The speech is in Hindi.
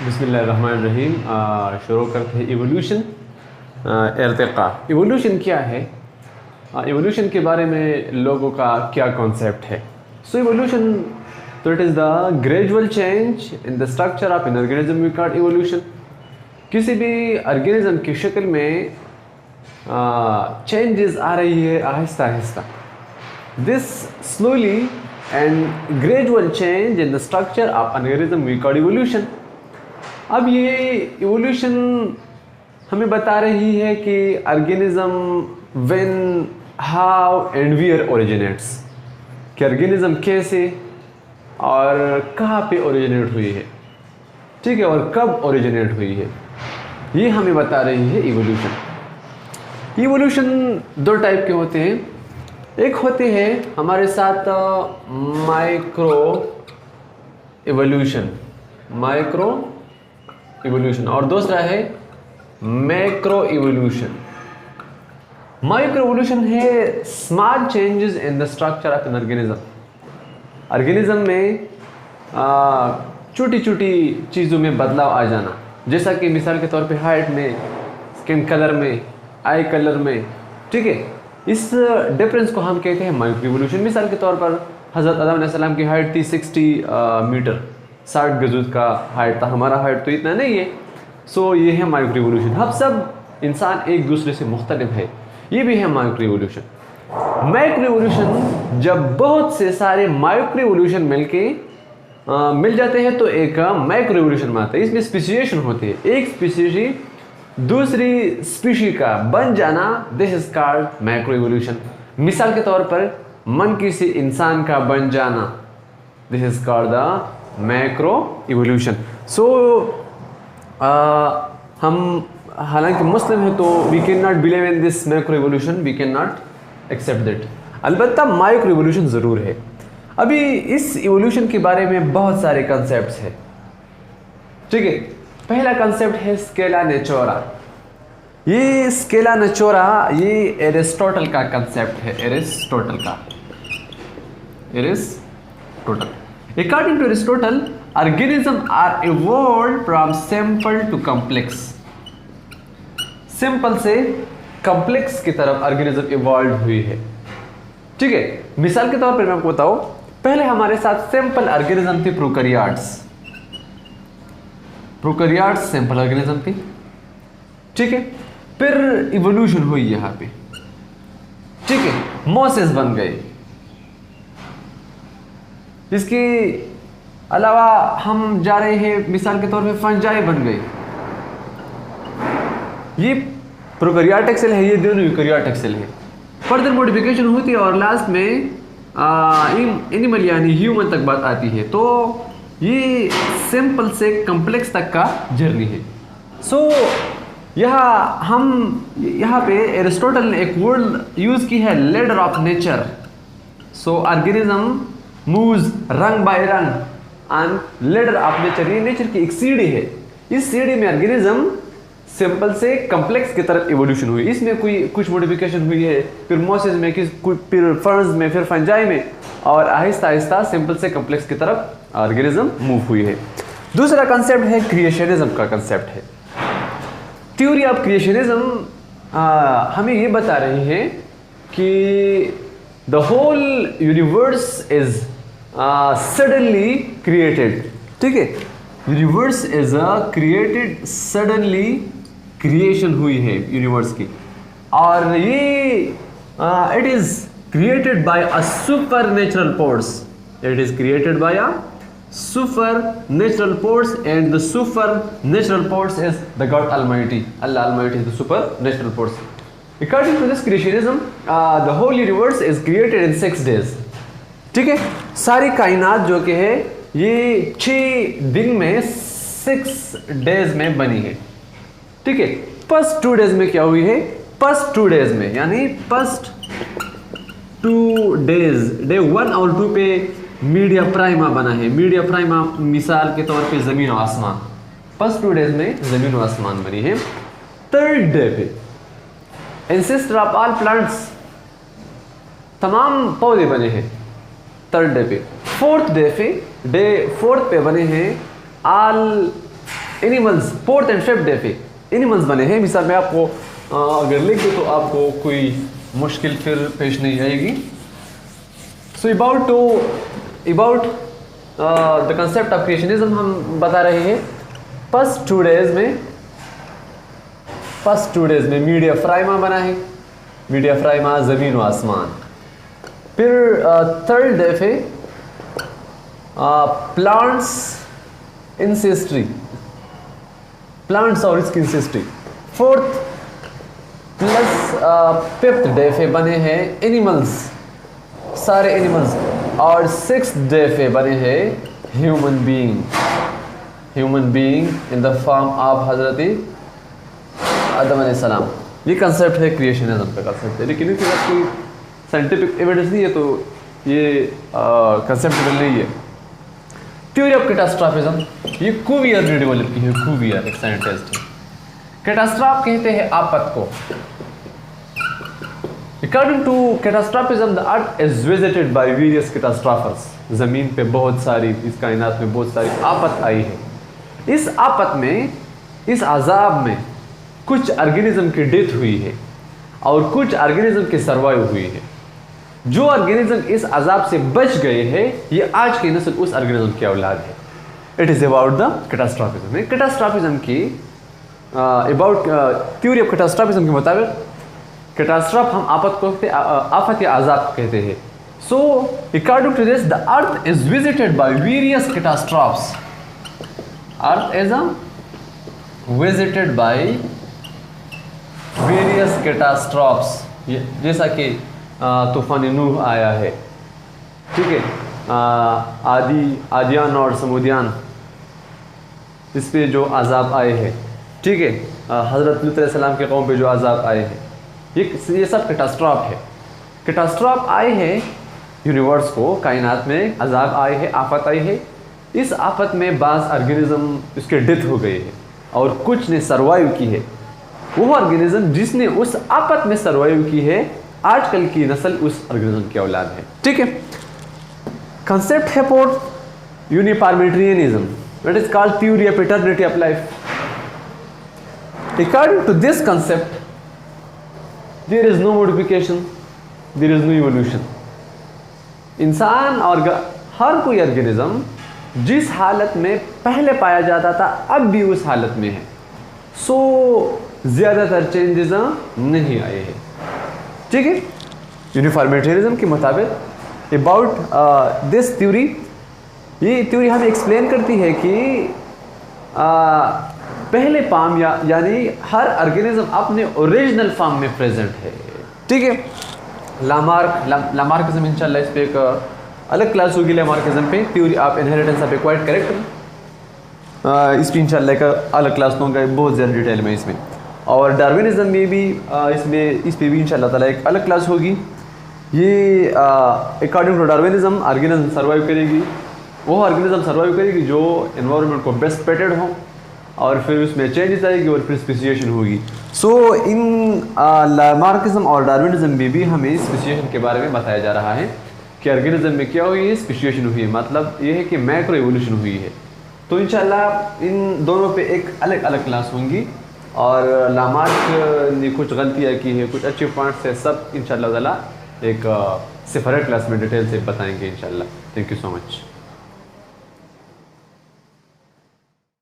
बिस्मिल्लाहिर्रहमानिर्रहीम। शुरू करते हैं इवोल्यूशन। इर्तिक़ा, इवोल्यूशन क्या है? इवोल्यूशन के बारे में लोगों का क्या कॉन्सेप्ट है? सो इवोल्यूशन, तो it is the gradual change in the structure of an organism we called evolution. किसी भी ऑर्गेनिज्म की शक्ल में चेंजेस आ रही है आहिस्ता आहिस्ता। This slowly and gradual change in the structure of an organism we called evolution. अब ये इवोल्यूशन हमें बता रही है कि organism when, how and where originates, कि ऑर्गेनिज्म कैसे और कहाँ पे ओरिजिनेट हुई है, ठीक है, और कब ओरिजिनेट हुई है, ये हमें बता रही है इवोल्यूशन। इवोल्यूशन दो टाइप के होते हैं। एक होते हैं हमारे साथ माइक्रो इवोल्यूशन, और दूसरा है मैक्रो इवोल्यूशन। माइक्रो इवोल्यूशन है small changes in the structure of an organism. Organism में छोटी छोटी चीज़ों में बदलाव आ जाना, जैसा कि मिसाल के तौर पे हाइट में, स्किन कलर में, आई कलर में, ठीक है। इस डिफरेंस को हम कहते हैं माइक्रो इवोल्यूशन। मिसाल के तौर पर हज़रत आदम अलैहिस्सलाम की हाइट थी 60 मीटर, 60 गज़ का हाइट था। हमारा हाइट तो इतना नहीं है। सो ये है माइक्रो इवोल्यूशन। हम सब इंसान एक दूसरे से मुख्तलिफ है, ये भी है माइक्रो इवोल्यूशन। मैक्रो इवोल्यूशन, जब बहुत से सारे माइक्रो इवोल्यूशन मिल जाते हैं तो एक मैक्रो इवोल्यूशन में आता है। इसमें स्पेसिएशन होती है, एक स्पीशीज दूसरी स्पीशी का बन जाना, this is called macro evolution. मिसाल के तौर पर मन किसी इंसान का बन जाना, this is called the macro evolution. So हम हालांकि मुस्लिम है तो we can not believe in this macro evolution, we can not accept that. अलबत्ता माइक्रो इवोल्यूशन ज़रूर है। अभी इस इवोल्यूशन के बारे में बहुत सारे कंसेप्ट्स हैं, ठीक है। पहला कंसेप्ट है स्केला नेचुरा। ये स्केला नेचुरा ये एरिस्टोटल का कंसेप्ट है, Aristotle. According to Aristotle, organisms are evolved from simple to complex. Simple से कॉम्प्लेक्स की तरफ ऑर्गेनिज्म इवॉल्व हुई है, ठीक है। मिसाल के तौर पर मैं आपको बताऊं, पहले हमारे साथ सिंपल ऑर्गेनिज्म थी प्रोकैरियोट्स सिंपल ऑर्गेनिज्म थी, ठीक है। फिर इवोल्यूशन हुई यहाँ पे, ठीक है, मोसेस बन गए। इसके अलावा हम जा रहे हैं, मिसाल के तौर पे फंजाई बन गए। ये प्रोकैरियोटिक सेल है, ये दोनों यूकैरियोटिक सेल है। फर्दर मॉडिफिकेशन होती है और लास्ट में एनिमल यानी ह्यूमन तक बात आती है। तो ये सिंपल से कॉम्प्लेक्स तक का जर्नी है। सो यहाँ पे एरिस्टोटल ने एक वर्ड यूज की है, ladder of nature. So organism moves रंग बाय रंग ऑन लेडर ऑफ नेचर। ये नेचर की एक सीढ़ी है। इस सीढ़ी में ऑर्गेनिज्म सिंपल से कॉम्प्लेक्स की तरफ इवोल्यूशन हुई। इसमें कुछ मॉडिफिकेशन हुई है, फिर मोसेस में, फिर फर्न्स में, फिर फंजाई में, और आहिस्ता आहिस्ता सिंपल से कॉम्प्लेक्स की तरफ ऑर्गेनिज्म मूव हुई है। दूसरा कंसेप्ट है क्रिएशनिज्म का कंसेप्ट है। थ्योरी ऑफ क्रिएशनिज्म हमें ये बता रही है कि the whole universe is suddenly created, ठीक है। Universe is created suddenly, creation हुई है यूनिवर्स की, और ये it is created by a supernatural force. It is created by a supernatural force, and the supernatural force is the God Almighty. Allah Almighty is the supernatural force. According to this creationism, the whole universe is created in 6 days. ठीक है, सारी कायनात जो कि है ये 6 दिन में, 6 डेज में बनी है, ठीक है। फर्स्ट 2 डेज में क्या हुई है? फर्स्ट 2 डेज में, यानी फर्स्ट 2 डेज, डे 1 और 2 पे मीडिया प्राइमा बना है। मीडिया प्राइमा मिसाल के तौर पे ज़मीन और आसमान। फर्स्ट 2 डेज में ज़मीन और आसमान बनी है। थर्ड डे पे एंसेस्टर ऑफ ऑल प्लांट्स, तमाम पौधे बने हैं थर्ड डे पे। फोर्थ डे पे, डे 4 पे बने हैं all animals 4th and 5th day पे एनिमल्स बने हैं। मिसाल में आपको अगर लिख दो तो आपको कोई मुश्किल फिर पेश नहीं आएगी। So about the concept of creationism हम बता रहे हैं। फर्स्ट टू डेज में मीडिया फ्राइमा बना है, मीडिया फ्राइमा ज़मीन व आसमान। फिर थर्ड डे पे प्लांट्स इंसेस्ट्री, प्लांट्स और इसकी इंसेस्ट्री। फोर्थ प्लस फिफ्थ डे पे बने हैं एनिमल्स, सारे एनिमल्स। और सिक्स्थ डे पे बने हैं human being in the form of हजरत आदम अलैहिस्सलाम। ये कंसेप्ट है क्रिएशनिज्म का कंसेप्ट है, लेकिन इसके बाद कोई साइंटिफिक एविडेंस नहीं है तो ये कंसेप्ट नहीं है। थ्योरी ऑफ कैटास्ट्रॉफिज्म, ये कुवियर ने डेवलप की है। कुवियर एक साइंटिस्ट है। कैटास्ट्रॉफ कहते हैं आपत को। According to catastrophism the earth is visited by various catastrophes. ज़मीन पे बहुत सारी, इस कायनात में बहुत सारी आफत आई है। इस आफत में, इस अजाब में कुछ ऑर्गेनिज्म की डेथ हुई है और कुछ ऑर्गेनिज्म की सर्वाइव हुई है। जो ऑर्गेनिज्म इस अजाब से बच गए हैं, ये आज की नस्ल उस ऑर्गेनिज्म की औलाद है। It is about the catastrophism. Catastrophism की अबाउट थ्योरी ऑफ कैटास्ट्रॉफिज्म के मुताबिक कैटास्ट्रॉफ हम आफत या अजाब कहते हैं। So according to this the earth is visited by various catastrophes. Earth is visited by various catastrophes, जैसा कि तूफान नूह आया है, ठीक है। आदियान और समुदियान, इस पे जो अजाब आए हैं, ठीक है। हज़रत लूत अलैहिस्सलाम के कौम पे जो अजाब आए हैं, ये सब कैटास्ट्रॉफ है। कैटास्ट्रॉफ आए हैं यूनिवर्स को, कायनात में अजाब आए हैं, आफत आई है। इस आफत में बाज़ ऑर्गेनिज्म इसके डेथ हो गए हैं और कुछ ने सर्वाइव की है। वो ऑर्गेनिज्म जिसने उस आफत में सर्वाइव की है, आजकल की नस्ल उस ऑर्गेनिज्म की औलाद है, ठीक है। कंसेप्ट है for uniformitarianism, it is called theory of eternity of life. According to this concept there is no modification, there is no evolution. इंसान और हर कोई ऑर्गेनिज्म जिस हालत में पहले पाया जाता था अब भी उस हालत में है। सो ज़्यादातर चेंजेस नहीं आए हैं, ठीक है। यूनिफॉर्मिटेरिज्म के मुताबिक अबाउट दिस थ्योरी, ये थ्योरी हमें एक्सप्लेन करती है कि पहले फॉर्म यानी हर ऑर्गेनिज्म अपने ओरिजिनल फॉर्म में प्रेजेंट है, ठीक है। लामार्किज्म इंशाल्लाह इस पे एक अलग क्लास होगी लामार्किज्म पे, theory of inheritance of acquired character. इस पर इंशाल्लाह का अलग क्लास दूंगा, बहुत ज़्यादा डिटेल में इसमें। और डार्विनिज्म में भी इस पे भी इंशाल्लाह ताला एक अलग क्लास होगी। ये according to Darwinism organism survive करेगी, वो ऑर्गेनिज्म सर्वाइव करेगी जो एनवायरनमेंट को बेस्ट प्रिपेयर्ड हो, और फिर उसमें चेंजेस आएगी और फिर स्पेसिएशन होगी। सो इन लामार्किज्म और डार्विनिज्म में भी हमें स्पेसिएशन के बारे में बताया जा रहा है कि ऑर्गेनिज्म में क्या हुई है, स्पेसिएशन हुई है, मतलब ये है कि मैक्रो एवोल्यूशन हुई है। तो इंशाल्लाह इन दोनों पे एक अलग अलग क्लास होंगी, और लामार्क ने कुछ गलतियाँ की है, कुछ अच्छे पॉइंट्स है, सब इंशाल्लाह ताला एक सेपरेट क्लास में डिटेल से बताएंगे इंशाल्लाह। Thank you so much.